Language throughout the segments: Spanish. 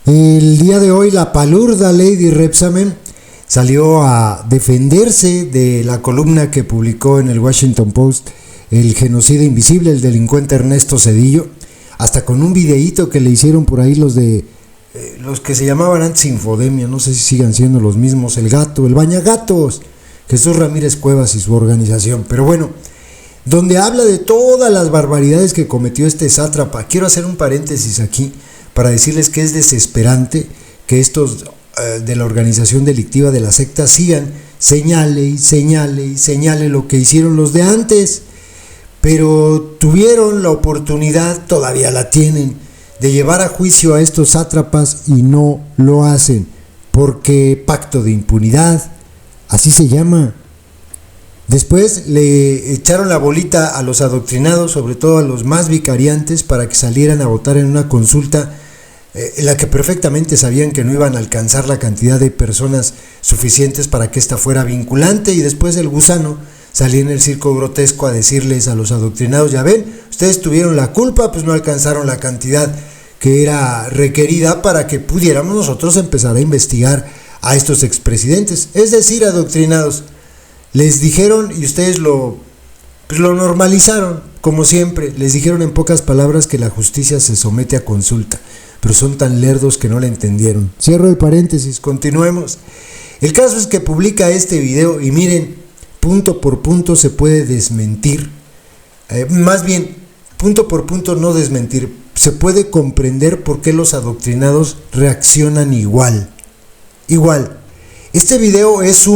El día de hoy la palurda Lady Rebsamen salió a defenderse de la columna que publicó en el Washington Post el genocida invisible, el delincuente Ernesto Zedillo, hasta con un videíto que le hicieron por ahí los que se llamaban antes Infodemia, no sé si sigan siendo los mismos, el gato, el bañagatos, Jesús Ramírez Cuevas y su organización. Pero bueno, donde habla de todas las barbaridades que cometió este sátrapa. Quiero hacer un paréntesis aquí para decirles que es desesperante que estos de la organización delictiva de la secta sigan señale y señale y señale lo que hicieron los de antes, pero tuvieron la oportunidad, todavía la tienen, de llevar a juicio a estos sátrapas y no lo hacen, porque pacto de impunidad, así se llama. Después le echaron la bolita a los adoctrinados, sobre todo a los más vicariantes, para que salieran a votar en una consulta en la que perfectamente sabían que no iban a alcanzar la cantidad de personas suficientes para que esta fuera vinculante, y después el gusano salía en el circo grotesco a decirles a los adoctrinados: ya ven, ustedes tuvieron la culpa, pues no alcanzaron la cantidad que era requerida para que pudiéramos nosotros empezar a investigar a estos expresidentes. Es decir, adoctrinados, les dijeron, y ustedes lo normalizaron, como siempre, les dijeron en pocas palabras que la justicia se somete a consulta, pero son tan lerdos que no la entendieron. Cierro el paréntesis, continuemos. El caso es que publica este video y miren, punto por punto se puede desmentir, más bien, punto por punto no desmentir, se puede comprender por qué los adoctrinados reaccionan igual. Este video es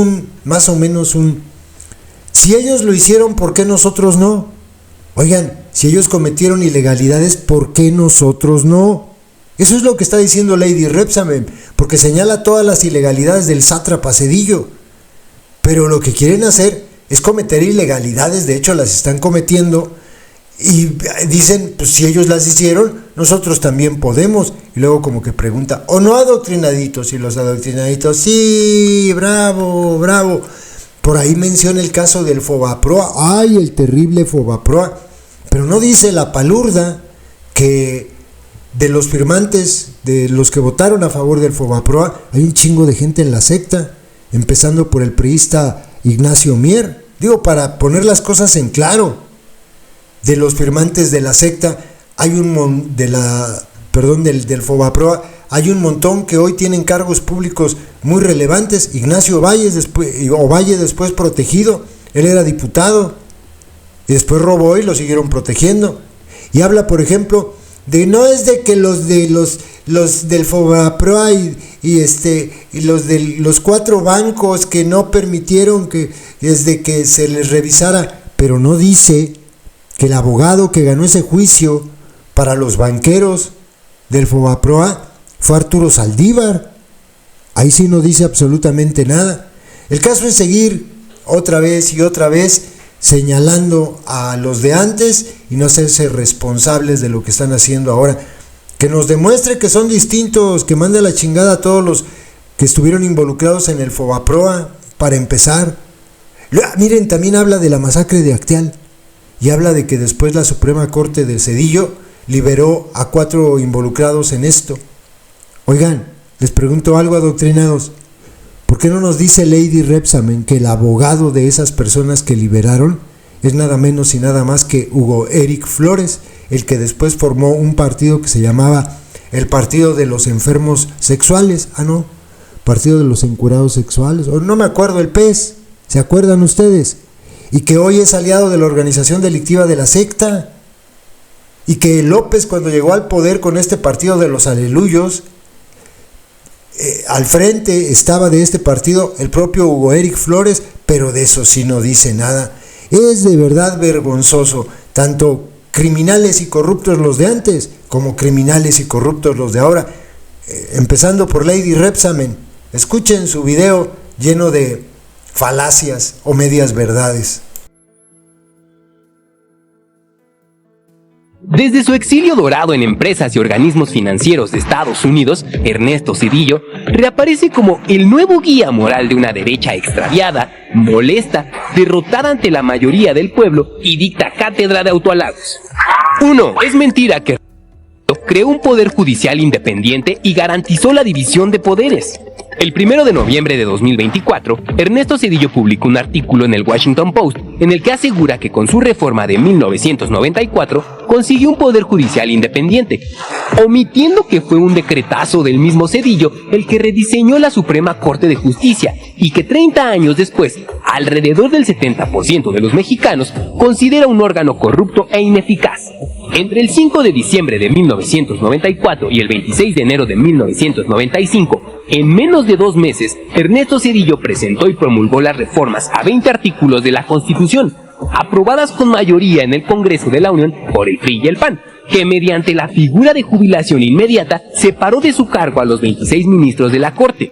más o menos si ellos lo hicieron, ¿por qué nosotros no? Oigan, si ellos cometieron ilegalidades, ¿por qué nosotros no? Eso es lo que está diciendo Lady Rebsamen, porque señala todas las ilegalidades del sátrapa Zedillo. Pero lo que quieren hacer es cometer ilegalidades, de hecho las están cometiendo, y dicen, pues si ellos las hicieron, nosotros también podemos. Y luego como que pregunta, ¿o no adoctrinaditos? Y los adoctrinaditos, sí, bravo, bravo. Por ahí menciona el caso del Fobaproa, ay, el terrible Fobaproa, pero no dice la palurda que de los firmantes, de los que votaron a favor del Fobaproa, hay un chingo de gente en la secta, empezando por el priista Ignacio Mier. Digo, para poner las cosas en claro, de los firmantes de la secta hay del Fobaproa, hay un montón que hoy tienen cargos públicos muy relevantes. Ignacio Valle después protegido, él era diputado y después robó y lo siguieron protegiendo. Y habla, por ejemplo, de no es de que los del Fobaproa y los 4 bancos que no permitieron que desde que se les revisara, pero no dice que el abogado que ganó ese juicio para los banqueros del Fobaproa fue Arturo Saldívar. Ahí sí no dice absolutamente nada. El caso es seguir otra vez y otra vez señalando a los de antes y no hacerse responsables de lo que están haciendo ahora. Que nos demuestre que son distintos, que mande a la chingada a todos los que estuvieron involucrados en el Fobaproa, para empezar. Miren, también habla de la masacre de Acteal y habla de que después la Suprema Corte de Zedillo liberó a 4 involucrados en esto. Oigan, les pregunto algo, adoctrinados, ¿por qué no nos dice Lady Rebsamen que el abogado de esas personas que liberaron es nada menos y nada más que Hugo Eric Flores, el que después formó un partido que se llamaba el Partido de los Enfermos Sexuales? Partido de los Encurados Sexuales, o no me acuerdo, el PES, ¿se acuerdan ustedes? Y que hoy es aliado de la organización delictiva de la secta, y que López, cuando llegó al poder con este partido de los aleluyos, al frente estaba de este partido el propio Hugo Eric Flores, pero de eso sí no dice nada. Es de verdad vergonzoso, tanto criminales y corruptos los de antes, como criminales y corruptos los de ahora, empezando por Lady Rebsamen. Escuchen su video lleno de falacias o medias verdades. Desde su exilio dorado en empresas y organismos financieros de Estados Unidos, Ernesto Zedillo reaparece como el nuevo guía moral de una derecha extraviada, molesta, derrotada ante la mayoría del pueblo y dicta cátedra de autohalagos. 1. Es mentira que creó un poder judicial independiente y garantizó la división de poderes. El 1 de noviembre de 2024, Ernesto Zedillo publicó un artículo en el Washington Post en el que asegura que con su reforma de 1994 consiguió un poder judicial independiente, omitiendo que fue un decretazo del mismo Zedillo el que rediseñó la Suprema Corte de Justicia y que 30 años después, alrededor del 70% de los mexicanos considera un órgano corrupto e ineficaz. Entre el 5 de diciembre de 1994 y el 26 de enero de 1995, en menos de 2 meses, Ernesto Zedillo presentó y promulgó las reformas a 20 artículos de la Constitución, aprobadas con mayoría en el Congreso de la Unión por el PRI y el PAN, que mediante la figura de jubilación inmediata separó de su cargo a los 26 ministros de la Corte.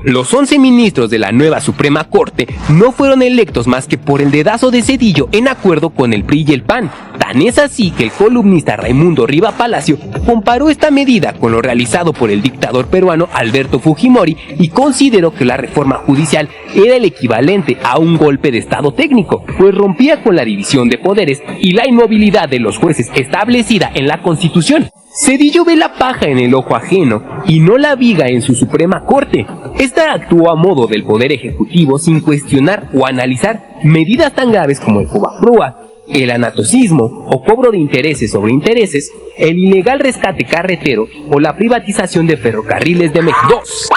Los 11 ministros de la nueva Suprema Corte no fueron electos más que por el dedazo de Zedillo en acuerdo con el PRI y el PAN. Tan es así que el columnista Raimundo Riva Palacio comparó esta medida con lo realizado por el dictador peruano Alberto Fujimori y consideró que la reforma judicial era el equivalente a un golpe de estado técnico, pues rompía con la división de poderes y la inmovilidad de los jueces establecida en la Constitución. Zedillo ve la paja en el ojo ajeno y no la viga en su Suprema Corte. Esta actuó a modo del Poder Ejecutivo sin cuestionar o analizar medidas tan graves como el FOBAPROA, el anatocismo o cobro de intereses sobre intereses, el ilegal rescate carretero o la privatización de ferrocarriles de México. 2.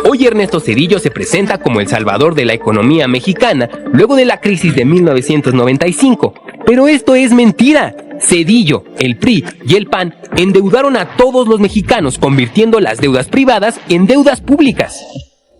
Hoy Ernesto Zedillo se presenta como el salvador de la economía mexicana luego de la crisis de 1995. Pero esto es mentira. Zedillo, el PRI y el PAN endeudaron a todos los mexicanos, convirtiendo las deudas privadas en deudas públicas.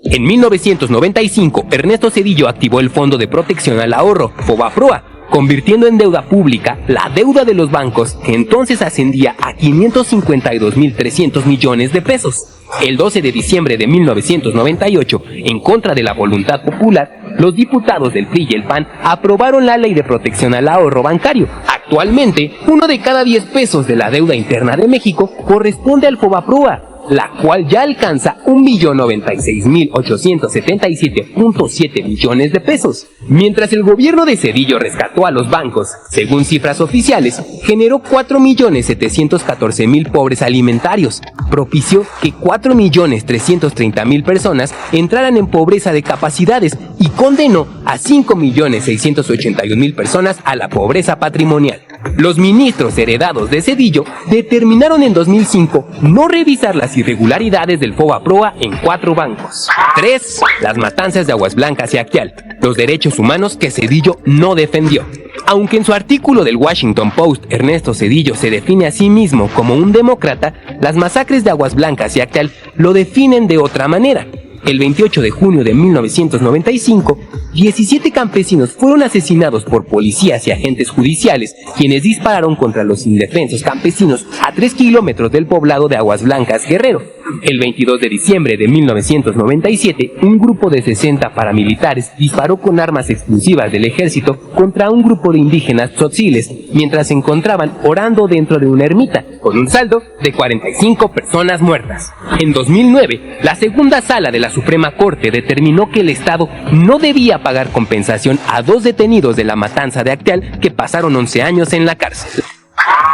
En 1995, Ernesto Zedillo activó el Fondo de Protección al Ahorro, FOBAPROA, convirtiendo en deuda pública la deuda de los bancos, que entonces ascendía a 552.300 millones de pesos. El 12 de diciembre de 1998, en contra de la voluntad popular, los diputados del PRI y el PAN aprobaron la Ley de Protección al Ahorro Bancario. Actualmente, 1 de cada 10 pesos de la deuda interna de México corresponde al FOBAPROA, la cual ya alcanza 1.096.877.7 millones de pesos. Mientras el gobierno de Zedillo rescató a los bancos, según cifras oficiales, generó 4.714.000 pobres alimentarios, propició que 4.330.000 personas entraran en pobreza de capacidades y condenó a 5.681.000 personas a la pobreza patrimonial. Los ministros heredados de Zedillo determinaron en 2005 no revisar las irregularidades del FOBAPROA en 4 bancos. 3. Las matanzas de Aguas Blancas y Acteal, los derechos humanos que Zedillo no defendió. Aunque en su artículo del Washington Post Ernesto Zedillo se define a sí mismo como un demócrata, las masacres de Aguas Blancas y Acteal lo definen de otra manera. El 28 de junio de 1995, 17 campesinos fueron asesinados por policías y agentes judiciales, quienes dispararon contra los indefensos campesinos a 3 kilómetros del poblado de Aguas Blancas, Guerrero. El 22 de diciembre de 1997, un grupo de 60 paramilitares disparó con armas exclusivas del ejército contra un grupo de indígenas tzotziles mientras se encontraban orando dentro de una ermita, con un saldo de 45 personas muertas. En 2009, la segunda sala de la Suprema Corte determinó que el Estado no debía pagar compensación a 2 detenidos de la matanza de Acteal que pasaron 11 años en la cárcel.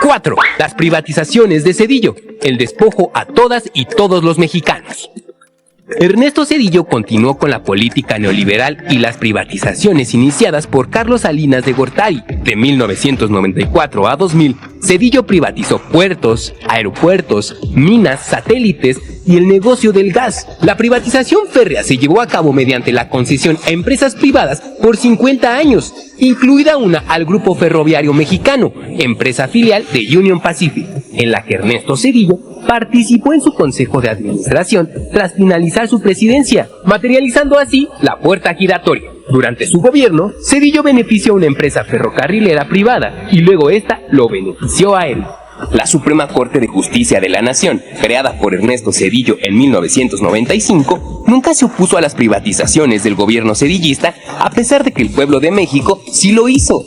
4. Las privatizaciones de Zedillo, el despojo a todas y todos los mexicanos. Ernesto Zedillo continuó con la política neoliberal y las privatizaciones iniciadas por Carlos Salinas de Gortari. De 1994 a 2000, Zedillo privatizó puertos, aeropuertos, minas, satélites y el negocio del gas. La privatización férrea se llevó a cabo mediante la concesión a empresas privadas por 50 años, incluida una al Grupo Ferroviario Mexicano, empresa filial de Union Pacific, en la que Ernesto Zedillo participó en su consejo de administración tras finalizar su presidencia, materializando así la puerta giratoria. Durante su gobierno, Zedillo benefició a una empresa ferrocarrilera privada y luego esta lo benefició a él. La Suprema Corte de Justicia de la Nación, creada por Ernesto Zedillo en 1995, nunca se opuso a las privatizaciones del gobierno zedillista, a pesar de que el pueblo de México sí lo hizo.